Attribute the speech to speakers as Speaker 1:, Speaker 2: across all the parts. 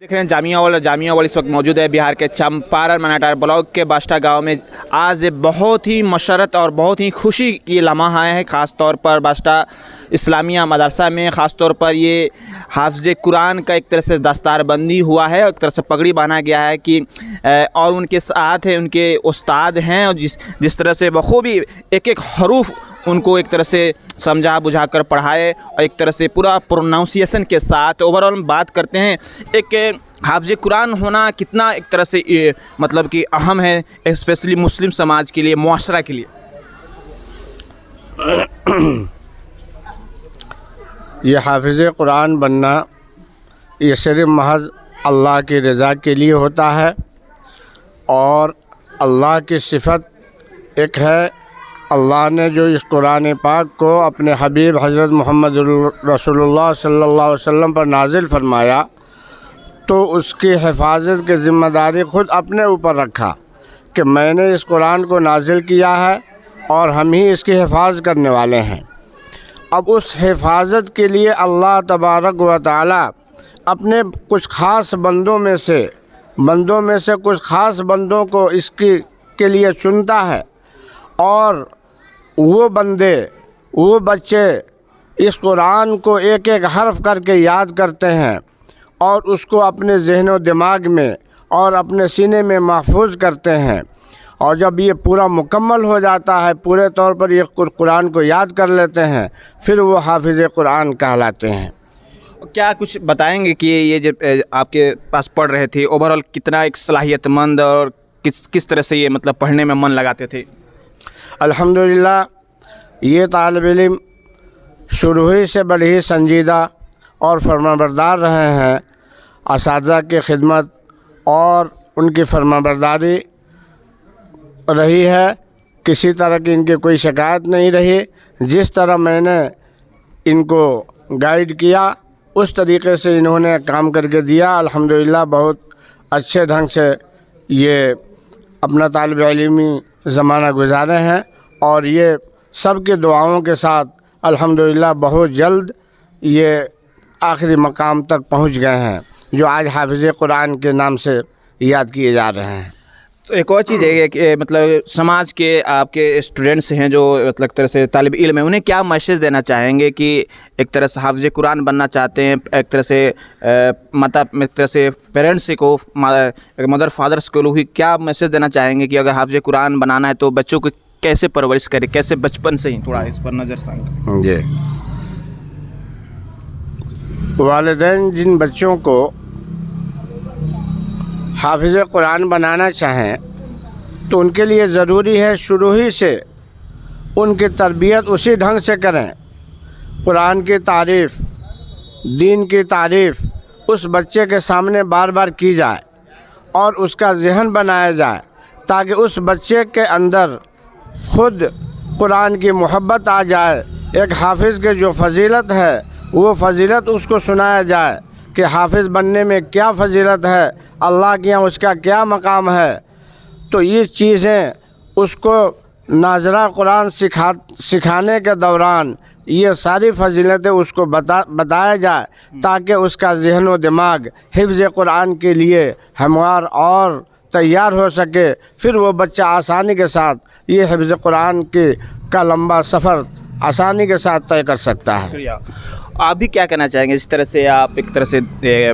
Speaker 1: देख रहे हैं जामिया वाला इस वक्त मौजूद है बिहार के चंपारण मनाटार ब्लॉक के बास्टा गांव में। आज बहुत ही मशरत और बहुत ही खुशी की लम्हा है, ख़ास तौर पर बास्टा इस्लामिया मदरसा में। ख़ास तौर पर ये हाफ़िज़ कुरान का एक तरह से दस्तारबंदी हुआ है, एक तरह से पगड़ी बांधा गया है कि और उनके साथ है उनके उस्ताद हैं और जिस तरह से बखूबी एक एक हरूफ उनको एक तरह से समझा बुझा कर पढ़ाए और एक तरह से पूरा प्रोनाउंसिएशन के साथ ओवरऑल बात करते हैं। एक हाफ़िज़ कुरान होना कितना एक तरह से मतलब कि अहम है, स्पेशली मुस्लिम समाज के लिए, मुआशरा के लिए।
Speaker 2: ये हाफ़िज़ कुरान बनना ये सिर्फ़ महज अल्लाह की रज़ा के लिए होता है और अल्लाह की सिफ़त एक है। अल्लाह ने जो इस कुरान पाक को अपने हबीब हज़रत मोहम्मद रसूलुल्लाह सल्लल्लाहु अलैहि वसल्लम पर नाजिल फरमाया तो उसकी हिफाजत की ज़िम्मेदारी ख़ुद अपने ऊपर रखा कि मैंने इस कुरान को नाजिल किया है और हम ही इसकी हिफाजत करने वाले हैं। अब उस हिफाजत के लिए अल्लाह तबारक व तआला अपने कुछ ख़ास बंदों में से कुछ ख़ास बंदों को इसकी के लिए चुनता है और वो बच्चे इस कुरान को एक एक हर्फ करके याद करते हैं और उसको अपने ज़हन व दिमाग में और अपने सीने में महफूज करते हैं। और जब ये पूरा मुकम्मल हो जाता है, पूरे तौर पर ये कुरान को याद कर लेते हैं, फिर वो हाफ़िज़ कुरान कहलाते हैं।
Speaker 1: क्या कुछ बताएंगे कि ये जब आपके पास पढ़ रहे थे ओवरऑल कितना एक सलाहियतमंद और किस तरह से ये मतलब पढ़ने में मन लगाते थे?
Speaker 2: अल्हम्दुलिल्लाह ये तालिब इल्म शुरू ही से बड़ी ही संजीदा और फरमाबरदार रहे हैं। असातिज़ा की खिदमत और उनकी फरमाबरदारी रही है, किसी तरह की इनकी कोई शिकायत नहीं रही। जिस तरह मैंने इनको गाइड किया उस तरीक़े से इन्होंने काम करके दिया। अल्हम्दुलिल्लाह बहुत अच्छे ढंग से ये अपना तालिब इल्मी ज़माना गुजारे हैं और ये सब की दुआओं के साथ अल्हम्दुलिल्लाह बहुत जल्द ये आखिरी मकाम तक पहुँच गए हैं जो आज हाफ़िज़ कुरान के नाम से याद किए जा रहे हैं।
Speaker 1: तो एक और चीज़ है कि मतलब समाज के आपके स्टूडेंट्स हैं जो मतलब तरह से तालिब इल्म है, उन्हें क्या मैसेज देना चाहेंगे कि एक तरह से हाफ़िज़ कुरान बनना चाहते हैं, एक तरह से पेरेंट्स को मदर फादर्स को लोग क्या मैसेज देना चाहेंगे कि अगर हाफ़िज़ कुरान बनाना है तो बच्चों को कैसे परवरिश करें, कैसे बचपन से ही थोड़ा इस पर नज़र सांग।
Speaker 2: जी, वालिदैन जिन बच्चों को हाफ़िज़ कुरान बनाना चाहें तो उनके लिए ज़रूरी है शुरू ही से उनकी तरबियत उसी ढंग से करें। कुरान की तारीफ़, दीन की तारीफ़ उस बच्चे के सामने बार बार की जाए और उसका ज़हन बनाया जाए ताकि उस बच्चे के अंदर ख़ुद कुरान की मोहब्बत आ जाए। एक हाफ़िज़ की जो फ़जीलत है वो फ़जीलत उसको सुनाया जाए कि हाफ़िज़ बनने में क्या फ़जीलत है, अल्लाह के यहाँ उसका क्या मकाम है। तो ये चीज़ें उसको नाज़रा कुरान सिखाने के दौरान ये सारी फ़जीलतें उसको बताया जाए ताकि उसका ज़हन व दिमाग हिफ्ज़ कुरान के लिए हमवार और तैयार हो सके। फिर वो बच्चा आसानी के साथ ये हिफ्ज़ कुरान का लंबा सफ़र आसानी के साथ तय कर सकता है।
Speaker 1: आप भी क्या कहना चाहेंगे जिस तरह से आप एक तरह से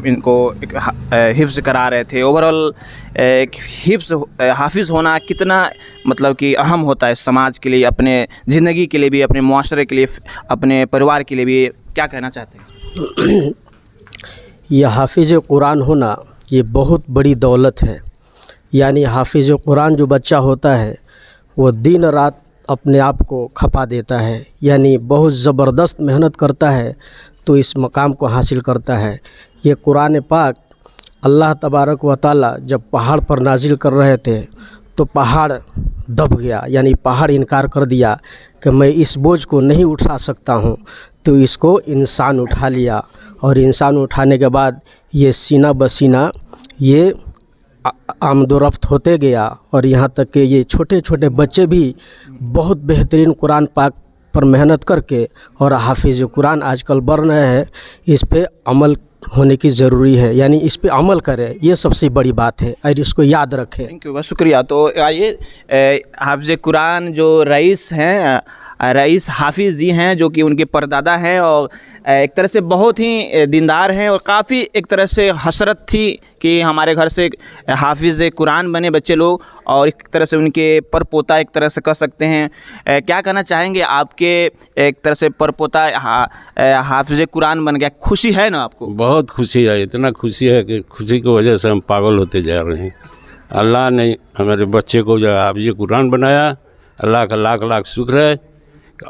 Speaker 1: इनको एक हिफ्ज़ करा रहे थे? ओवरऑल एक हाफ़िज़ होना कितना मतलब कि अहम होता है समाज के लिए, अपने ज़िंदगी के लिए भी, अपने मुआशरे के लिए, अपने परिवार के लिए भी, क्या कहना चाहते हैं?
Speaker 3: यह हाफ़िज़ कुरान होना ये बहुत बड़ी दौलत है। यानी हाफ़िज़ कुरान जो बच्चा होता है वो दिन रात अपने आप को खपा देता है, यानी बहुत ज़बरदस्त मेहनत करता है तो इस मकाम को हासिल करता है। ये कुरान पाक अल्लाह तबारक व तआला जब पहाड़ पर नाजिल कर रहे थे तो पहाड़ दब गया, यानी पहाड़ इनकार कर दिया कि मैं इस बोझ को नहीं उठा सकता हूँ, तो इसको इंसान उठा लिया और इंसान उठाने के बाद ये सीना बसीना ये आमदोरफ्त होते गया और यहाँ तक कि ये छोटे छोटे बच्चे भी बहुत बेहतरीन कुरान पाक पर मेहनत करके और हाफ़िज़ कुरान आजकल बढ़ रहे हैं, इस पे होने की ज़रूरी है, यानी इस पे अमल करें, ये सबसे बड़ी बात है और इसको याद रखें।
Speaker 1: थैंक यू, बहुत शुक्रिया। तो आइए हाफिज़ कुरान जो रईस हैं, रईस हाफिज़ जी हैं, जो कि उनके परदादा हैं और एक तरह से बहुत ही दीनदार हैं और काफ़ी एक तरह से हसरत थी कि हमारे घर से हाफिज़ कुरान बने बच्चे लोग, और एक तरह से उनके परपोता एक तरह से कह सकते हैं। क्या कहना चाहेंगे, आपके एक तरह से परपोता हाफिज़ कुरान बन गया, खुशी है ना आपको?
Speaker 4: बहुत खुशी है, इतना खुशी है कि खुशी की वजह से हम पागल होते जा रहे हैं। अल्लाह ने हमारे बच्चे को जो हाफिज़ कुरान बनाया, अल्लाह का लाख लाख शुक्र है,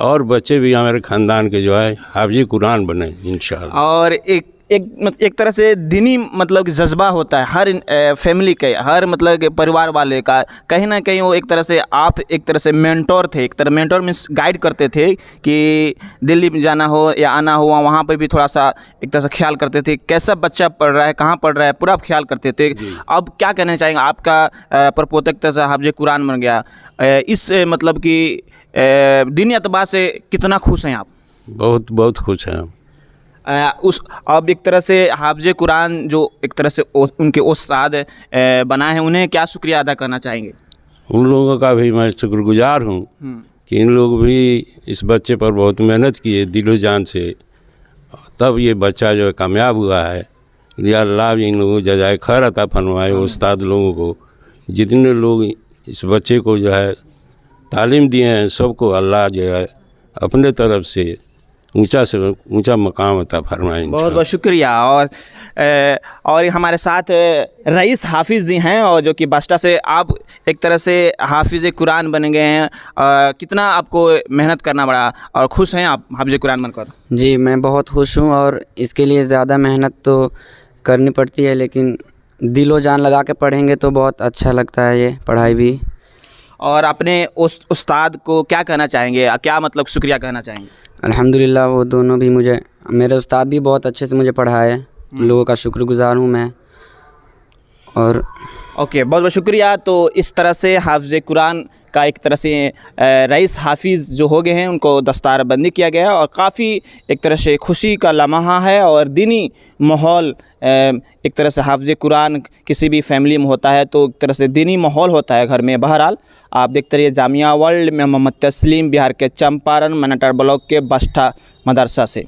Speaker 4: और बच्चे भी हमारे ख़ानदान के जो है हाफिज़ कुरान बने इंशाअल्लाह।
Speaker 1: और एक तरह से दीनी मतलब जज्बा होता है हर फैमिली के, हर मतलब के परिवार वाले का, कहीं ना कहीं वो एक तरह से आप एक तरह से मेंटोर थे, एक तरह मेंटोर मीन्स गाइड करते थे कि दिल्ली में जाना हो या आना हो, वहाँ पे भी थोड़ा सा एक तरह से ख्याल करते थे, कैसा बच्चा पढ़ रहा है, कहाँ पढ़ रहा है, पूरा ख्याल करते थे। अब क्या कहना चाहेंगे, आपका परपोता एक तरह से हाफिज़ कुरान बन गया, इस मतलब कि दीनी एतबार से कितना खुश हैं आप?
Speaker 4: बहुत बहुत खुश हैं हम।
Speaker 1: अब एक तरह से हाफिज़ कुरान जो एक तरह से उनके उस्ताद बना है, उन्हें क्या शुक्रिया अदा करना चाहेंगे?
Speaker 4: उन लोगों का भी मैं शुक्रगुजार हूँ कि इन लोग भी इस बच्चे पर बहुत मेहनत किए दिलो जान से, तब ये बच्चा जो है कामयाब हुआ है। या अल्लाह भी इन लोगों को जज़ाए खैर अता फरमाए, उस्ताद लोगों को, जितने लोग इस बच्चे को जो है तालीम दिए हैं, सबको अल्लाह जो है अपने तरफ से ऊंचा से ऊंचा मकाम अता फरमाए।
Speaker 1: बहुत बहुत शुक्रिया। और हमारे साथ रईस हाफिज़ जी हैं, और जो कि बास्टा से आप एक तरह से हाफिज़ कुरान बन गए हैं, कितना आपको मेहनत करना पड़ा और खुश हैं आप हाफिज़ कुरान बनकर?
Speaker 5: जी मैं बहुत खुश हूँ, और इसके लिए ज़्यादा मेहनत तो करनी पड़ती है, लेकिन दिलो जान लगा के पढ़ेंगे तो बहुत अच्छा लगता है ये पढ़ाई भी।
Speaker 1: और अपने उस्ताद को क्या कहना चाहेंगे, क्या मतलब शुक्रिया कहना चाहेंगे?
Speaker 5: अल्हम्दुलिल्लाह वो दोनों भी मुझे, मेरे उस्ताद भी बहुत अच्छे से मुझे पढ़ाए, लोगों का शुक्रगुजार हूँ मैं। और
Speaker 1: ओके, बहुत बहुत शुक्रिया। तो इस तरह से हाफिज़ कुरान का एक तरह से रईस हाफिज़ जो हो गए हैं, उनको दस्तार बंदी किया गया, और काफ़ी एक तरह से खुशी का लम्हा है। और दीनी माहौल एक तरह से हाफिज़ कुरान किसी भी फैमिली में होता है तो एक तरह से दीनी माहौल होता है घर में। बहरहाल आप देखते रहिए जामिया वर्ल्ड में। मोहम्मद तस्लीम, बिहार के चंपारण मनटर ब्लॉक के बास्टा मदरसा से।